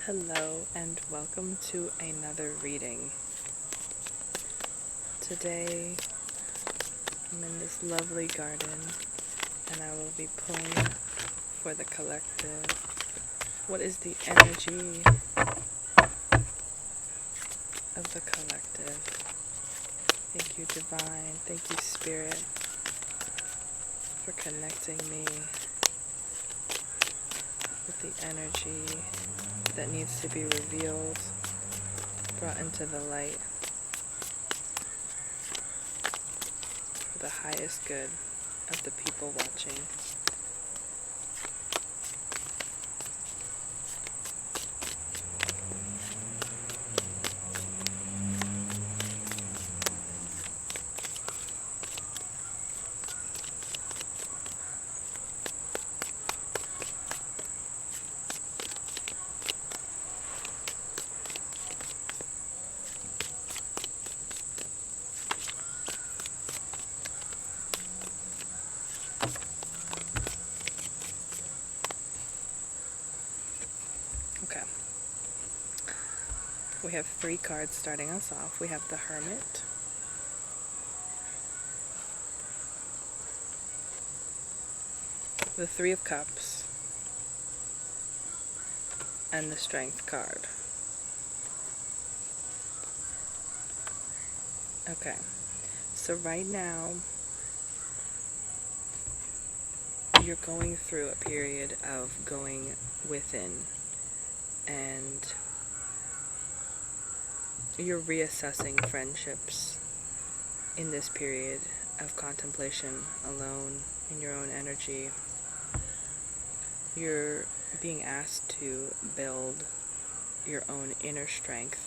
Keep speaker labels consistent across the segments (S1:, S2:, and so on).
S1: Hello and welcome to another reading. Today I'm in this lovely garden and I will be pulling for the collective. What is the energy of the collective? Thank you, Divine. Thank you, Spirit, for connecting me with the energy that needs to be revealed, brought into the light for the highest good of the people watching. Okay. We have 3 cards starting us off. We have the Hermit, the 3 of Cups, and the Strength card. Okay, so right now you're going through a period of going within, and you're reassessing friendships in this period of contemplation alone in your own energy. You're being asked to build your own inner strength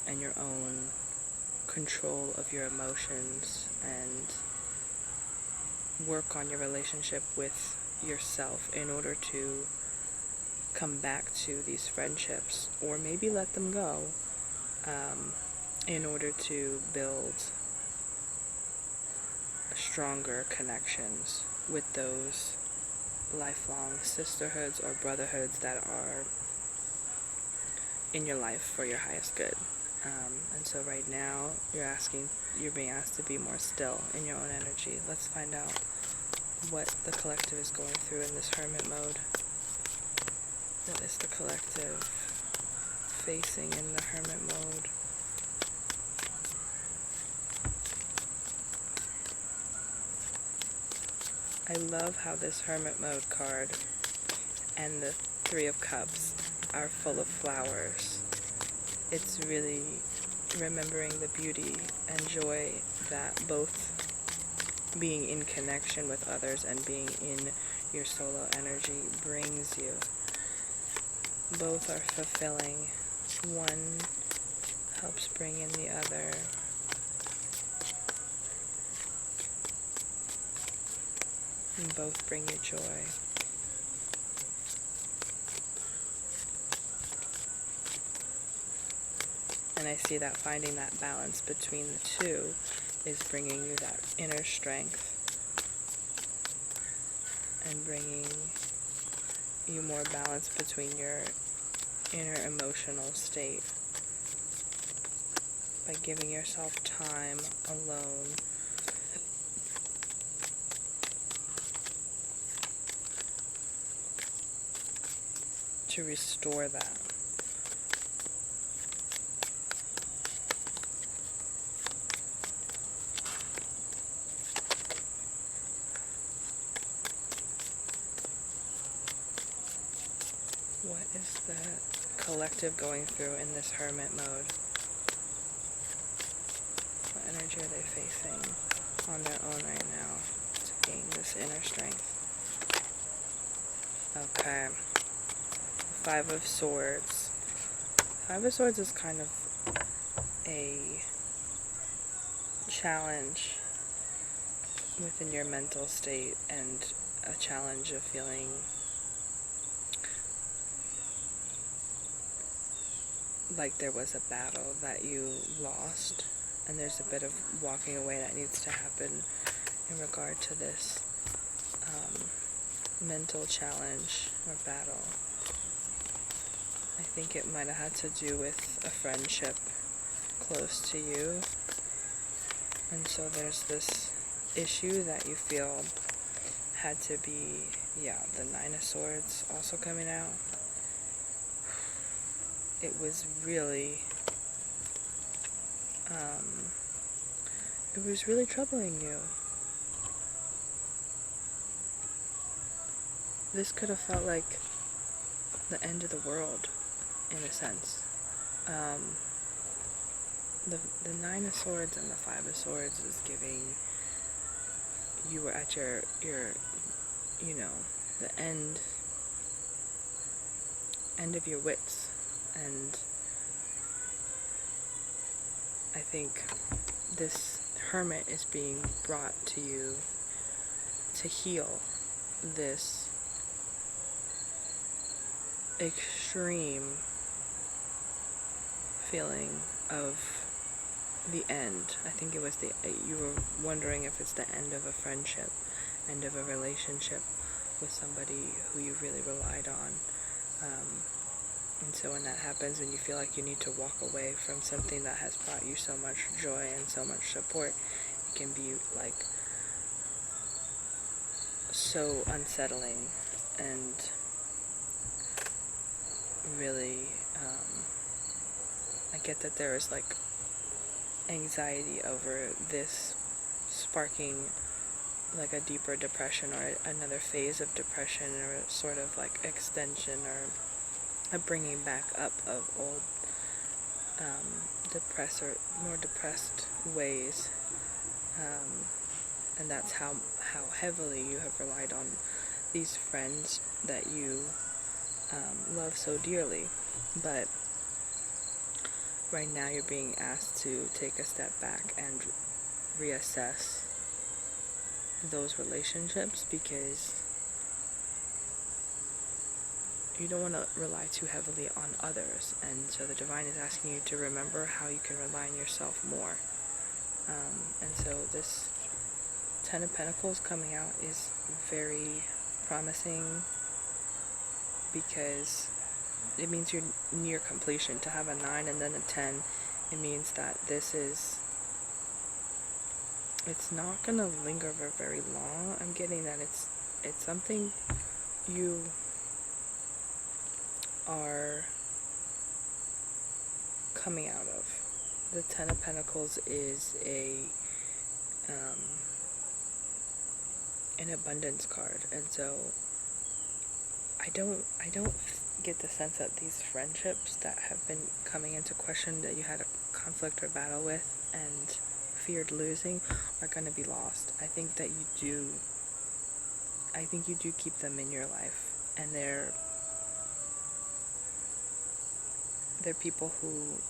S1: and your own control of your emotions and work on your relationship with yourself in order to come back to these friendships, or maybe let them go, in order to build stronger connections with those lifelong sisterhoods or brotherhoods that are in your life for your highest good. And so right now you're being asked to be more still in your own energy. Let's find out what the collective is going through in this hermit mode. What is the collective facing in the hermit mode? I love how this hermit mode card and the 3 of Cups are full of flowers. It's really remembering the beauty and joy that both being in connection with others and being in your solo energy brings you. Both are fulfilling. One helps bring in the other. And both bring you joy. And I see that finding that balance between the two is bringing you that inner strength and bringing you more balance between your inner emotional state by giving yourself time alone to restore that. What is the collective going through in this hermit mode? What energy are they facing on their own right now to gain this inner strength? Okay. 5 of Swords. 5 of Swords is kind of a challenge within your mental state and a challenge of feeling like there was a battle that you lost, and there's a bit of walking away that needs to happen in regard to this mental challenge or battle. I think it might have had to do with a friendship close to you. And so there's this issue that you feel had to be, the Nine of Swords also coming out. It was really troubling you. This could have felt like the end of the world, in a sense. The Nine of Swords and the Five of Swords is giving you were at your the end of your wits, and I think this hermit is being brought to you to heal this extreme feeling of the end. I think it was you were wondering if it's the end of a friendship, end of a relationship with somebody who you really relied on. And so when that happens and you feel like you need to walk away from something that has brought you so much joy and so much support, it can be like so unsettling and really, I get that there is like anxiety over this sparking like a deeper depression or another phase of depression, or a sort of like extension or a bringing back up of old more depressed ways, and that's how heavily you have relied on these friends that you love so dearly. But right now you're being asked to take a step back and reassess those relationships, because you don't want to rely too heavily on others, and so the divine is asking you to remember how you can rely on yourself more. And so this Ten of Pentacles coming out is very promising, because it means you're near completion. To have a 9 and then a 10, it means that it's not going to linger for very long. I'm getting that it's something you are coming out of. The Ten of Pentacles is an abundance card, and so I don't get the sense that these friendships that have been coming into question, that you had a conflict or battle with and feared losing, are going to be lost. I think that you do keep them in your life, and they're people who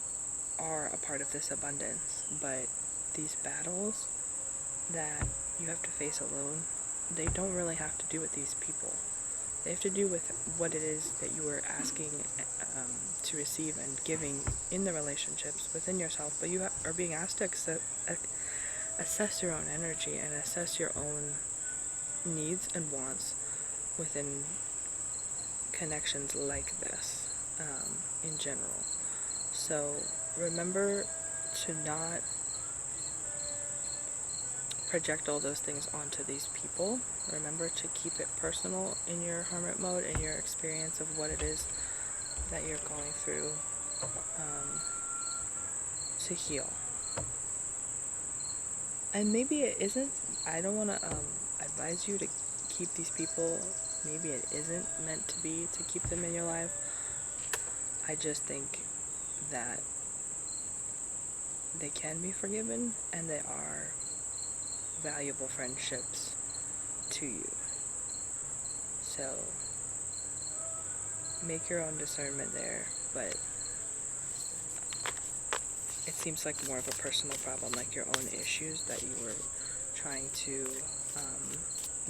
S1: are a part of this abundance. But these battles that you have to face alone, they don't really have to do with these people. They have to do with what it is that you are asking to receive and giving in the relationships within yourself. But you are being asked to assess your own energy and assess your own needs and wants within connections like this, in general. So remember to not project all those things onto these people. Remember to keep it personal in your hermit mode and your experience of what it is that you're going through, to heal. And maybe it isn't, I don't want to advise you to keep these people. Maybe it isn't meant to be to keep them in your life. I just think that they can be forgiven, and they are valuable friendships to you. So make your own discernment there, but it seems like more of a personal problem, like your own issues that you were trying to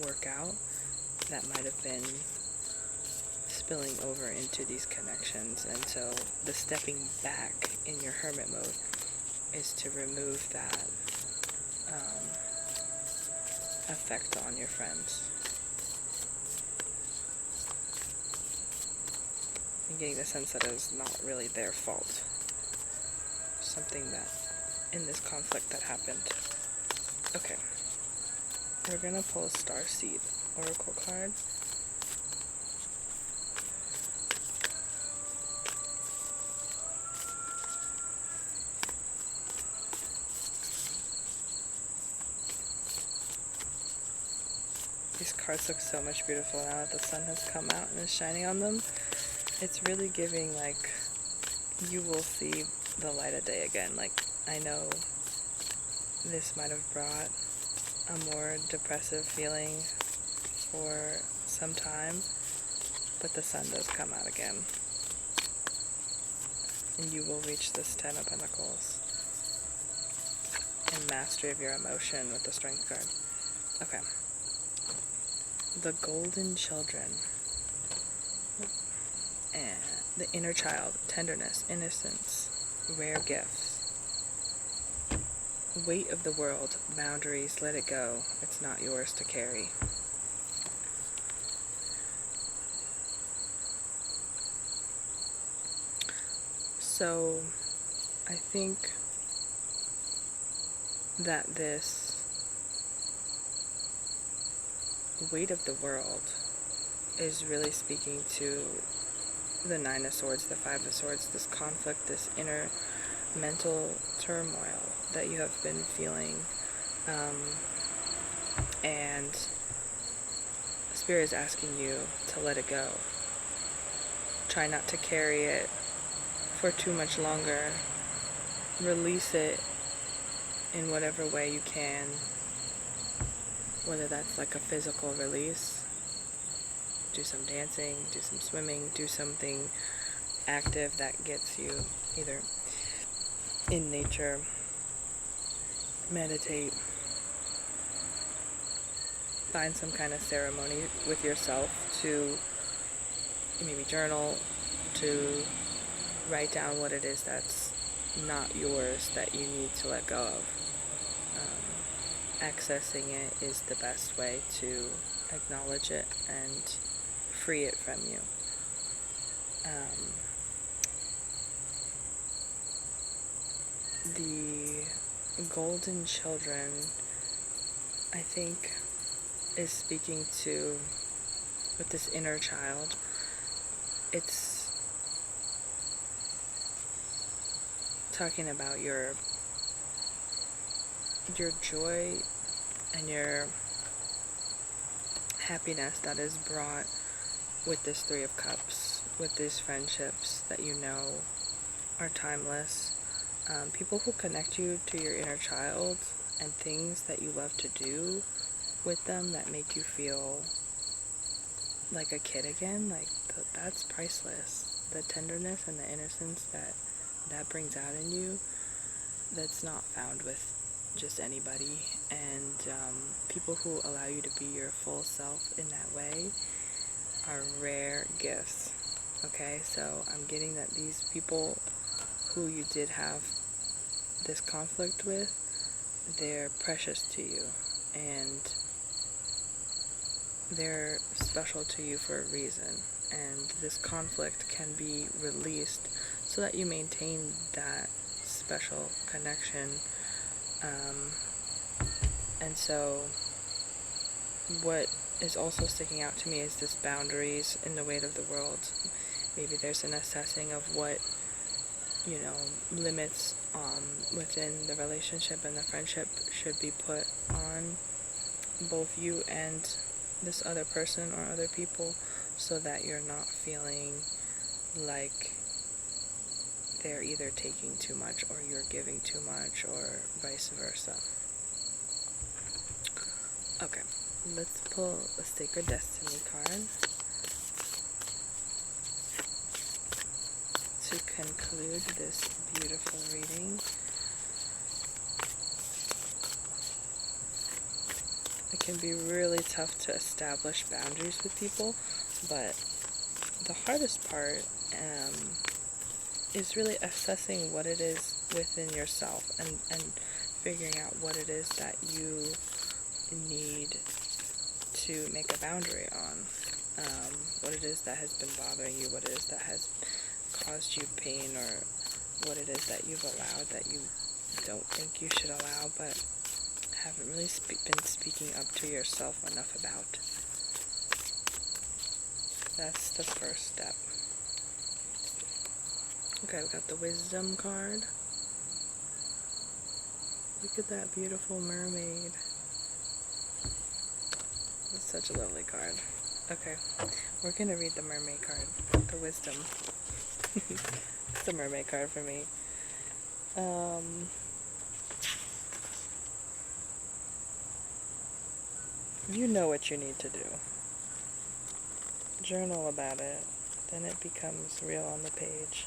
S1: work out, that might have been spilling over into these connections. And so the stepping back in your hermit mode is to remove that effect on your friends. I'm getting the sense that it is not really their fault. Something that, in this conflict that happened. Okay. We're gonna pull a Starseed Oracle card. These cards look so much beautiful now that the sun has come out and is shining on them. It's really giving, like, you will see the light of day again. Like, I know this might have brought a more depressive feeling for some time, but the sun does come out again. And you will reach this 10 of Pentacles. And mastery of your emotion with the Strength card. Okay. The Golden Children. And the inner child. Tenderness, innocence, rare gifts. Weight of the world, boundaries, let it go. It's not yours to carry. So, I think that this weight of the world is really speaking to the Nine of Swords, the Five of Swords, this conflict, this inner mental turmoil that you have been feeling, and Spirit is asking you to let it go. Try not to carry it for too much longer. Release it in whatever way you can, whether that's like a physical release, do some dancing, do some swimming, do something active that gets you either in nature, meditate, find some kind of ceremony with yourself to maybe journal, to write down what it is that's not yours that you need to let go of. Accessing it is the best way to acknowledge it and free it from you. The Golden Children, I think, is speaking to, with this inner child, it's talking about your joy and your happiness that is brought with this Three of Cups, with these friendships that you know are timeless. People who connect you to your inner child and things that you love to do with them that make you feel like a kid again, like that's priceless. The tenderness and the innocence that brings out in you, that's not found with just anybody. And people who allow you to be your full self in that way are rare gifts. Okay, so I'm getting that these people who you did have this conflict with, they're precious to you and they're special to you for a reason, and this conflict can be released so that you maintain that special connection. And so what is also sticking out to me is this boundaries in the weight of the world. Maybe there's an assessing of what, limits within the relationship and the friendship should be put on both you and this other person or other people, so that you're not feeling like they're either taking too much or you're giving too much, or vice versa. Okay, let's pull a Sacred Destiny card to conclude this beautiful reading. It can be really tough to establish boundaries with people, but the hardest part is really assessing what it is within yourself and figuring out what it is that you need to make a boundary on. what it is that has been bothering you, what it is that has caused you pain, or what it is that you've allowed that you don't think you should allow, but haven't really been speaking up to yourself enough about. That's the first step. Okay, we got the wisdom card. Look at that beautiful mermaid. It's such a lovely card. Okay, we're gonna read the mermaid card, the wisdom. It's the mermaid card for me. You know what you need to do. Journal about it, then it becomes real on the page.